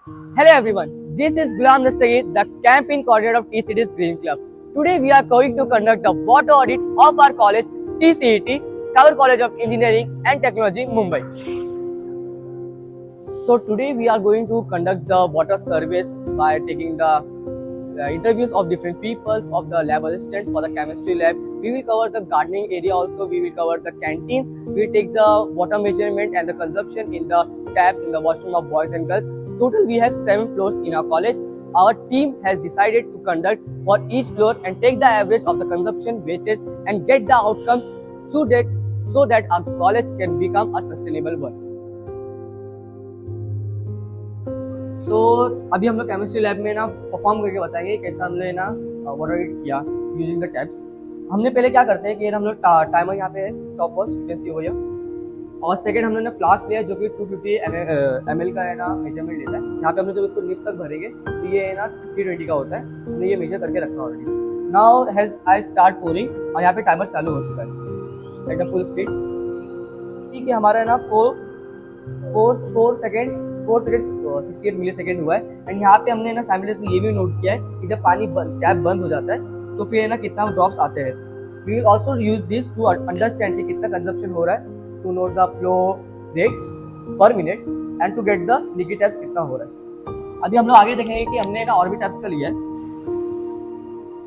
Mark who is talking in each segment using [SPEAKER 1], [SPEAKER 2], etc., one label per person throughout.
[SPEAKER 1] Hello everyone, this is Gulam Dastagir, the campaign coordinator of TCET's Green Club. Today we are going to conduct the water audit of our college TCET, Tagore College of Engineering and Technology, Mumbai. So today we are going to conduct the water surveys by taking the interviews of different peoples, of the lab assistants for the chemistry lab. We will cover the gardening area also, we will cover the canteens, we will take the water measurement and the consumption in the tap in the washroom of boys and girls. Total we have 7 floors in our college. Our team has decided to conduct for each floor and take the average of the consumption wastage and get the outcomes so that our college can become a sustainable one. So अभी हम लोग chemistry lab में ना perform करके बताएंगे कैसा हमने ना वाटर ऑडिट किया यूजिंग द टैप्स. हमने पहले क्या करते हैं कि हम लोग टाइमर यहाँ पे स्टॉप वॉच जैसी हो गया और सेकंड हम लोगों ने फ्लास्क लिया जो कि 250 ml का है ना मेजरमेंट लेता है. यहाँ पे हमने जब इसको निप तक भरेंगे तो ये है ना 320 का होता है. हमने ये मेजर करके रखा already. Now has I start pouring और यहाँ पे टाइमर चालू हो चुका है एट द फुल स्पीड. ठीक है, हमारा है ना 4 सेकेंड 68 मिली सेकेंड हुआ है. एंड यहाँ पे हमने ना साइमल्टेनियसली ये भी नोट किया है कि जब पानी टैप बंद हो जाता है तो फिर है ना कितना ड्रॉप्स आते हैं. We will also use this to understand कि कितना कंजप्शन हो रहा है, to note the flow rate per minute and to get the leaky taps कितना हो रहा है. अभी हम लोग आगे देखेंगे कि हमने ना और भी टैप्स का लिया है.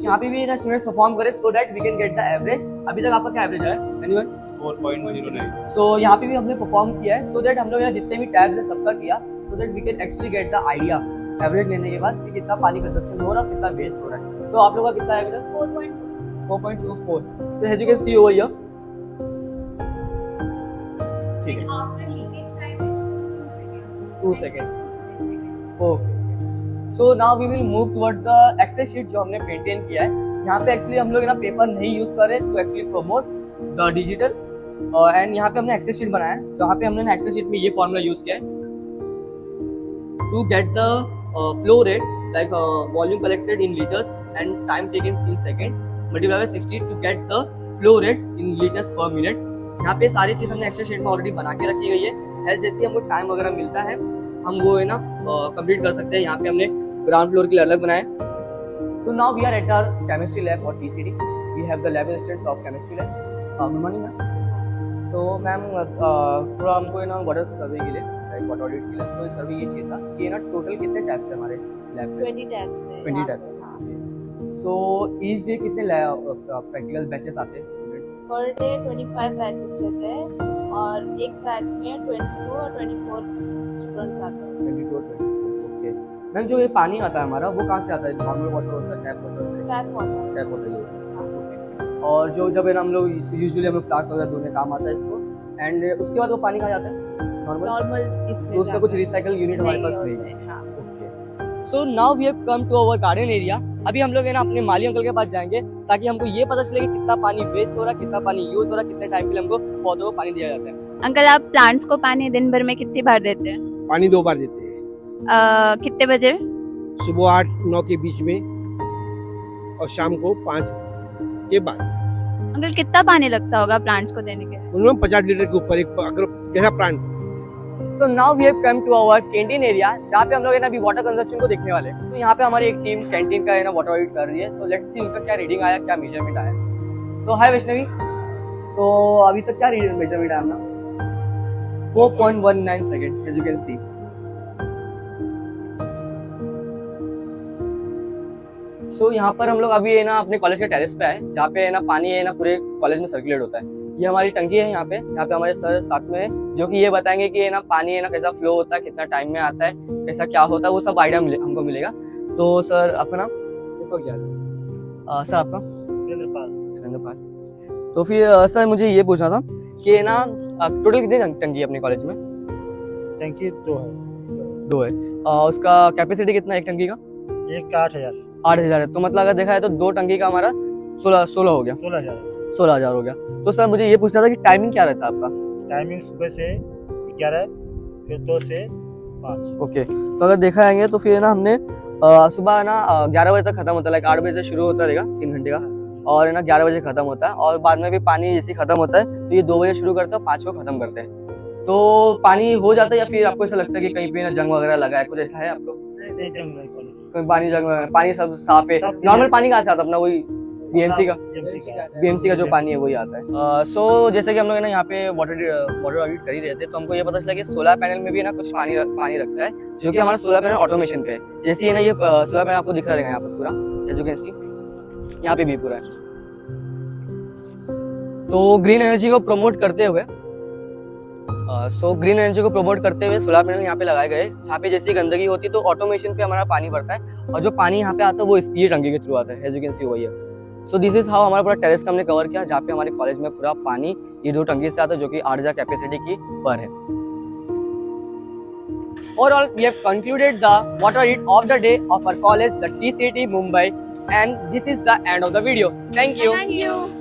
[SPEAKER 1] यहाँ पे भी ना स्टूडेंट्स परफॉर्म करें so that we can get the average. अभी तक आपका क्या एवरेज है एनीवन?
[SPEAKER 2] 4.09.
[SPEAKER 1] सो यहाँ पे भी हमने परफॉर्म किया है सो दैट हम लोग यहाँ जितने भी टैब्स है सबका किया so that we can actually get the idea average लेने के बाद कि कितना पानी कंजप्शन हो रहा है, कितना वेस्ट हो रहा है. सो आप लोगों का कितना है अभी तक? 4.24. So as you can see over here. ठीक है,
[SPEAKER 3] After leakage time is 2 seconds.
[SPEAKER 1] 2 seconds.
[SPEAKER 3] 2 to 6 seconds.
[SPEAKER 1] Okay. So now we will move towards the Excel sheet जो हमने मेंटेन किया है. यहाँ पे एक्चुअली हम लोग ना पेपर नहीं यूज कर रहे to actually promote the digital and यहाँ पे हमने एक्सेल शीट बनाया है. जहाँ पे हमने एक्सेल शीट में ये फॉर्मूला यूज किया है to get the flow rate like volume collected in litres and time taken in second multiply by 60 to get the flow rate in litres per minute. यहाँ पे सारी चीज हमने एक्सेल शीट में ऑलरेडी बना के रखी गई है. जैसे हमको टाइम वगैरह मिलता है हम वो है ना कंप्लीट कर सकते हैं. यहाँ पे हमने ग्राउंड फ्लोर के लिए अलग बनाए. So now we are at our chemistry lab और TCD. We have the lab assistants of chemistry lab. Good morning ma'am. So ma'am थोड़ा हमको है ना वाटर सर्वे के लिए लाइक वाटर ऑडिट के लिए तो सर्वे ये चाहिए था कि ना टोटल कितने टैप्स है हमारे लैब में?
[SPEAKER 3] 20 tabs है.
[SPEAKER 1] 20 टैप्स. सो ईच डे कितने प्रैक्टिकल बैचेस आते हैं स्टूडेंट्स?
[SPEAKER 3] पर डे 25 बैचेस रहते हैं और एक बैच में 22 और 24 स्टूडेंट्स आते हैं.
[SPEAKER 1] 22 और 24. ओके मैम, जो ये पानी आता है हमारा वो कहाँ से आता है? नॉर्मल वाटर होता है, टैप वाटर होता है?
[SPEAKER 3] Tap water.
[SPEAKER 1] टैप वाटर ही होता है. और जो जब है ना हम लोग यूजुअली हमें फ्लास्क वगैरह धोने काम आता है इसको एंड उसके बाद वो पानी कहाँ जाता है नॉर्मल?
[SPEAKER 3] नॉर्मल इसमें
[SPEAKER 1] तो उसका कुछ रिसाइकल यूनिट हमारे पास नहीं है.
[SPEAKER 3] हाँ.
[SPEAKER 1] Okay. So now we have come to our garden area. अभी हम लोग है ना अपने माली अंकल के पास जाएंगे ताकि हमको ये पता चले कि कितना पानी वेस्ट हो रहा है, कितना पानी यूज हो रहा है, कितने टाइम के लिए हमको पौधों को पानी दिया जाता है.
[SPEAKER 4] अंकल, आप प्लांट्स को पानी दिन भर में कितनी बार देते हैं?
[SPEAKER 5] पानी 2 बार देते हैं.
[SPEAKER 4] कितने बजे?
[SPEAKER 5] सुबह 8-9 के बीच में और शाम को 5 के बाद.
[SPEAKER 4] अंकल, कितना पानी लगता होगा प्लांट्स को देने के लिए?
[SPEAKER 5] मिनिमम 50 लीटर के ऊपर एक अगर जैसा plant.
[SPEAKER 1] So now we have come to our canteen area जहाँ पे हम लोग है ना अभी वाटर कंजप्शन को देखने वाले हैं. तो यहाँ पे हमारी एक टीम कैंटीन का है ना वाटर ऑडिट कर रही है. तो लेट्स सी उनका क्या रीडिंग आया, क्या मेजरमेंट आया. सो हाय वैष्णवी. सो अभी तक क्या मेजरमेंट आया अपना? 4.19 second as you can see. So यहाँ पर हम लोग अभी है ना अपने कॉलेज के टेरेस पे आए जहाँ पे है ना पानी है ना पूरे कॉलेज में सर्कुलेट होता है. ये हमारी टंकी है यहाँ पे हमारे सर साथ में है जो कि ये बताएंगे कि है ना पानी है ना कैसा फ्लो होता है, कितना टाइम में आता है, कैसा क्या होता है, वो सब आइडिया हमको मिलेगा. तो सर आपका नाम?
[SPEAKER 5] दीपक जादव.
[SPEAKER 1] सर आपका?
[SPEAKER 5] सुरेंद्र पाल.
[SPEAKER 1] तो फिर सर मुझे ये पूछना था कि है ना टोटल कितनी टंकी है अपने कॉलेज में?
[SPEAKER 5] टंकी 2 है.
[SPEAKER 1] 2 है. उसका कैपेसिटी कितना है एक टंकी का?
[SPEAKER 5] एक का 8,000.
[SPEAKER 1] 8,000 है. तो मतलब अगर देखा है तो 2 टंकी का हमारा 16 हो गया. 16,000 हो गया. तो सर मुझे ये पूछना था कि टाइमिंग क्या रहता है आपका?
[SPEAKER 5] टाइमिंग सुबह से 11 फिर 2 से 5.
[SPEAKER 1] ओके. तो अगर देखा जाएंगे तो फिर ना हमने सुबह ना 11 बजे तक खत्म होता है. लाइक 8 बजे से शुरू होता रहेगा 3 घंटे का और है ना 11 बजे खत्म होता है. और बाद में भी पानी जैसे खत्म होता है तो ये 2 बजे शुरू करते हैं और 5 को खत्म करते हैं. तो पानी हो जाता है या फिर आपको ऐसा लगता है कि कहीं पे ना जंग वगैरह लगा है, कुछ ऐसा है आपको? कोई पानी जंग वगैरह, पानी सब साफ है? नॉर्मल पानी कहाँ से आता है अपना? वही बीएमसी का जो पानी है वही आता है। सो जैसे कि हम लोग ना यहाँ पे वाटर ऑडिट कर ही रहे थे, तो हमको ये पता चला कि सोलर पैनल में भी ना कुछ पानी रखता है, जो कि हमारा सोलर पैनल ऑटोमेशन पे है। जैसे ये ना ये सोलर पैनल आपको दिख रहा है यहाँ पर पूरा, एज यू कैन सी यहाँ पे भी पूरा है। तो ग्रीन एनर्जी को प्रमोट करते हुए सोलर पैनल यहाँ पे लगाए गए, जहाँ पे जैसी गंदगी होती है तो ऑटोमेशन पे हमारा पानी भरता है, और जो पानी यहाँ पे आता है वो ये टंकी के थ्रू आता है, एज यू कैन सी वही है। सो दिस इज हाउ हमारा पूरा टेरेस का हमने कवर किया, जहाँ पे हमारे कॉलेज में पूरा पानी ये 2 टंकी से आता है, जो कि 8,000 कैपेसिटी की पर है। Overall, we have concluded the water audit of the day of our college, the TCT Mumbai, and this is the end of the video. Thank you.
[SPEAKER 4] Thank you.